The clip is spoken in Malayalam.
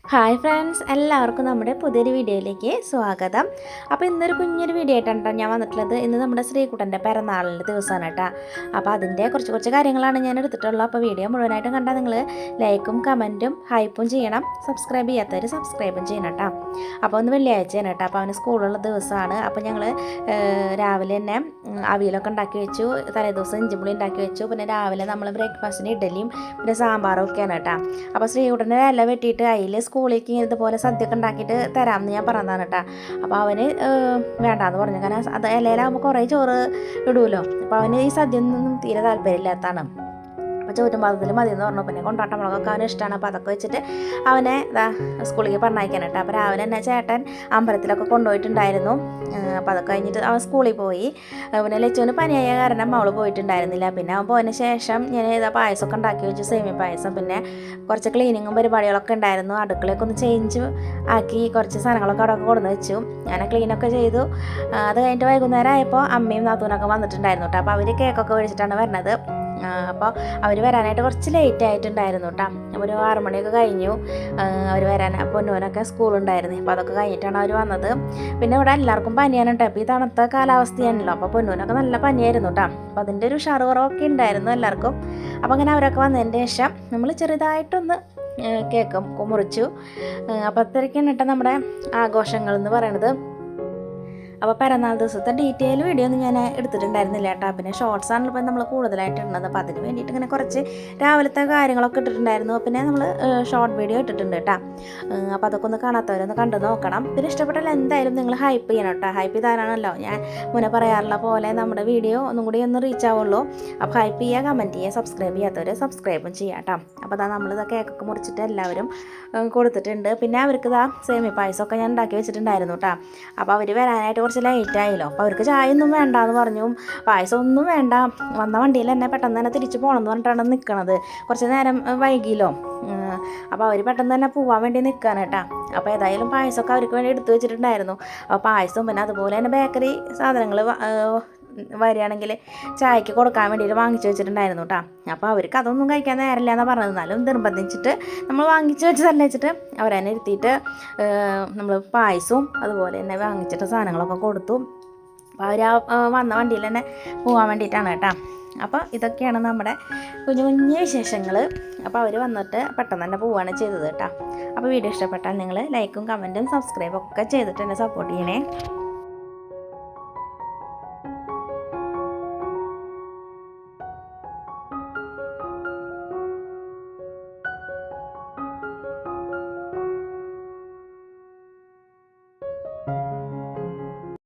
ഹായ് ഫ്രണ്ട്സ്, എല്ലാവർക്കും നമ്മുടെ പുതിയൊരു വീഡിയോയിലേക്ക് സ്വാഗതം. അപ്പോൾ ഇന്നൊരു കുഞ്ഞൊരു വീഡിയോ ആയിട്ടാണ് ഞാൻ വന്നിട്ടുള്ളത്. ഇന്ന് നമ്മുടെ ശ്രീകുട്ടൻ്റെ പിറന്നാളിൻ്റെ ദിവസമാണ് കേട്ടോ. അപ്പോൾ അതിൻ്റെ കുറച്ച് കാര്യങ്ങളാണ് ഞാൻ എടുത്തിട്ടുള്ളത്. അപ്പോൾ വീഡിയോ മുഴുവനായിട്ടും കണ്ടാൽ നിങ്ങൾ ലൈക്കും കമൻറ്റും ഹൈപ്പും ചെയ്യണം. സബ്സ്ക്രൈബ് ചെയ്യാത്തവർ സബ്സ്ക്രൈബും ചെയ്യണം കേട്ടോ. അപ്പോൾ ഒന്ന് വെള്ളിയാഴ്ചയാണ് കേട്ടോ. അപ്പോൾ അവന് സ്കൂളുള്ള ദിവസമാണ്. അപ്പോൾ ഞങ്ങൾ രാവിലെ തന്നെ അവിയലൊക്കെ ഉണ്ടാക്കി വെച്ചു. തലേദിവസം ഇഞ്ചിപ്പുളി ഉണ്ടാക്കി വെച്ചു. പിന്നെ രാവിലെ നമ്മൾ ബ്രേക്ക്ഫാസ്റ്റിന് ഇഡലിയും പിന്നെ സാമ്പാറും ഒക്കെയാണ് കേട്ടോ. അപ്പോൾ ശ്രീകുട്ടൻ്റെ ഇല വെട്ടിയിട്ട് അതിൽ സ്കൂളിലേക്ക് ഇതുപോലെ സദ്യയൊക്കെ ഉണ്ടാക്കിയിട്ട് തരാമെന്ന് ഞാൻ പറഞ്ഞതാണ് കേട്ടോ. അപ്പോൾ അവന് വേണ്ടാന്ന് പറഞ്ഞു. കാരണം അത് ഇലയിലാകുമ്പോൾ കുറേ ചോറ് ഇടുമല്ലോ. അപ്പോൾ അവന് ഈ സദ്യ ഒന്നും തീരെ താല്പര്യമില്ലാത്തതാണ്. അപ്പോൾ ചോറ്റുപാത്രത്തിൽ മതിയെന്ന് പറഞ്ഞു. പിന്നെ കൊണ്ടാട്ട മുളകൊക്കെ അവന് ഇഷ്ടമാണ്. അപ്പോൾ അതൊക്കെ വെച്ചിട്ട് അവനെ സ്കൂളിലേക്ക് പറഞ്ഞയക്കാൻ കേട്ടോ. അപ്പോൾ രാവിലെ തന്നെ ചേട്ടൻ അമ്പലത്തിലൊക്കെ കൊണ്ടുപോയിട്ടുണ്ടായിരുന്നു. അപ്പോൾ അതൊക്കെ കഴിഞ്ഞിട്ട് അവൻ സ്കൂളിൽ പോയി. പിന്നെ ലച്ചുവിന് പനിയായ കാരണം അവൾ പോയിട്ടുണ്ടായിരുന്നില്ല. പിന്നെ അവൻ പോയതിന് ശേഷം ഞാൻ പായസമൊക്കെ ഉണ്ടാക്കി വെച്ചു, സേമിയ പായസം. പിന്നെ കുറച്ച് ക്ലീനിങ്ങും പരിപാടികളൊക്കെ ഉണ്ടായിരുന്നു. അടുക്കളയൊക്കെ ഒന്ന് ചേഞ്ച് ആക്കി കുറച്ച് സാധനങ്ങളൊക്കെ അവിടെ കൊടുന്ന് വെച്ചു. ഞാൻ ക്ലീനൊക്കെ ചെയ്തു. അത് കഴിഞ്ഞിട്ട് വൈകുന്നേരം ആയപ്പോൾ അമ്മയും നാത്തൂനൊക്കെ വന്നിട്ടുണ്ടായിരുന്നു കേട്ടോ. അപ്പോൾ അവർ കേക്കൊക്കെ മേടിച്ചിട്ടാണ് വരുന്നത്. അപ്പോൾ അവർ വരാനായിട്ട് കുറച്ച് ലേറ്റ് ആയിട്ടുണ്ടായിരുന്നു കേട്ടോ. അപ്പോൾ ഒരു 6 മണിയൊക്കെ കഴിഞ്ഞു അവർ വരാൻ. പൊന്നൂനൊക്കെ സ്കൂളുണ്ടായിരുന്നു. അപ്പോൾ അതൊക്കെ കഴിഞ്ഞിട്ടാണ് അവർ വന്നത്. പിന്നെ ഇവിടെ എല്ലാവർക്കും പനിയാണ് കേട്ടോ. അപ്പോൾ ഈ തണുത്ത കാലാവസ്ഥയാണല്ലോ. അപ്പോൾ പൊന്നൂനൊക്കെ നല്ല പനിയായിരുന്നു കേട്ടോ. അപ്പോൾ അതിൻ്റെ ഒരു ഉഷാറ് കുറവൊക്കെ ഉണ്ടായിരുന്നു എല്ലാവർക്കും. അപ്പോൾ അങ്ങനെ അവരൊക്കെ വന്നതിന് ശേഷം നമ്മൾ ചെറുതായിട്ടൊന്ന് കേക്കും മുറിച്ചു. അപ്പോൾ അത്രയ്ക്കാണ് കേട്ടോ നമ്മുടെ ആഘോഷങ്ങൾ എന്ന് പറയണത്. അപ്പോൾ പിറന്നാൾ ദിവസത്തെ ഡീറ്റെയിൽ വീഡിയോ ഒന്നും ഞാൻ എടുത്തിട്ടുണ്ടായിരുന്നില്ല കേട്ടോ. പിന്നെ ഷോർട്സാണ് ഇപ്പോൾ നമ്മൾ കൂടുതലായിട്ട് ഇടുന്നത്. അപ്പോൾ അതിന് വേണ്ടിയിട്ട് ഇങ്ങനെ കുറച്ച് രാവിലത്തെ കാര്യങ്ങളൊക്കെ ഇട്ടിട്ടുണ്ടായിരുന്നു. പിന്നെ നമ്മൾ ഷോർട്ട് വീഡിയോ ഇട്ടിട്ടുണ്ട് കേട്ടോ. അപ്പോൾ അതൊക്കെ ഒന്ന് കാണാത്തവരൊന്ന് കണ്ടു നോക്കണം. പിന്നെ ഇഷ്ടപ്പെട്ടാൽ എന്തായാലും നിങ്ങൾ ഹൈപ്പ് ചെയ്യണം കേട്ടോ. ഹൈപ്പ് ചെയ്താലാണല്ലോ ഞാൻ മുന്നേ പറയാറുള്ള പോലെ നമ്മുടെ വീഡിയോ ഒന്നും കൂടി ഒന്ന് റീച്ച് ആവുള്ളൂ. അപ്പോൾ ഹൈപ്പ് ചെയ്യുക, കമൻറ്റ് ചെയ്യുക, സബ്സ്ക്രൈബ് ചെയ്യാത്തവർ സബ്സ്ക്രൈബും ചെയ്യാം കേട്ടോ. അപ്പോൾ അതാ നമ്മളിത് കേക്കൊക്കെ മുറിച്ചിട്ട് എല്ലാവരും കൊടുത്തിട്ടുണ്ട്. പിന്നെ അവർക്ക് ഇതാ സേമിയ പായസമൊക്കെ ഞാൻ ഉണ്ടാക്കി വെച്ചിട്ടുണ്ടായിരുന്നു കേട്ടോ. അപ്പോൾ അവർ വരാനായിട്ട് കുറച്ച് ലേറ്റായല്ലോ. അപ്പോൾ അവർക്ക് ചായ ഒന്നും വേണ്ടാന്ന് പറഞ്ഞു, പായസം ഒന്നും വേണ്ട, വന്ന വണ്ടിയിൽ തന്നെ പെട്ടെന്ന് തന്നെ തിരിച്ച് പോകണമെന്ന് പറഞ്ഞിട്ടാണ് നിൽക്കണത്. കുറച്ച് നേരം വൈകിയല്ലോ. അപ്പോൾ അവർ പെട്ടെന്ന് തന്നെ പോകാൻ വേണ്ടി നിൽക്കുകയാണ് കേട്ടോ. അപ്പോൾ ഏതായാലും പായസമൊക്കെ അവർക്ക് വേണ്ടി എടുത്തു വെച്ചിട്ടുണ്ടായിരുന്നു. അപ്പോൾ പായസവും പിന്നെ അതുപോലെ തന്നെ ബേക്കറി സാധനങ്ങൾ വരികയാണെങ്കിൽ ചായക്ക് കൊടുക്കാൻ വേണ്ടിയിട്ട് വാങ്ങിച്ചു വെച്ചിട്ടുണ്ടായിരുന്നു കേട്ടോ. അപ്പോൾ അവർക്ക് അതൊന്നും കഴിക്കാൻ നേരമില്ല എന്നാണ് പറഞ്ഞത്. എന്നാലും നിർബന്ധിച്ചിട്ട് നമ്മൾ വാങ്ങിച്ച് വെച്ചതല്ല വെച്ചിട്ട് അവരെന്നെ ഇരുത്തിയിട്ട് നമ്മൾ പായസവും അതുപോലെ തന്നെ വാങ്ങിച്ചിട്ട് സാധനങ്ങളൊക്കെ കൊടുത്തു. അപ്പോൾ അവർ വന്ന വണ്ടിയിൽ തന്നെ പോകാൻ വേണ്ടിയിട്ടാണ് കേട്ടോ. അപ്പോൾ ഇതൊക്കെയാണ് നമ്മുടെ കുഞ്ഞു കുഞ്ഞു വിശേഷങ്ങൾ. അപ്പോൾ അവർ വന്നിട്ട് പെട്ടെന്ന് തന്നെ പോവുകയാണ് ചെയ്തത് കേട്ടോ. അപ്പോൾ വീഡിയോ ഇഷ്ടപ്പെട്ടാൽ നിങ്ങൾ ലൈക്കും കമൻറ്റും സബ്സ്ക്രൈബും ഒക്കെ ചെയ്തിട്ട് എന്നെ സപ്പോർട്ട് ചെയ്യണേ.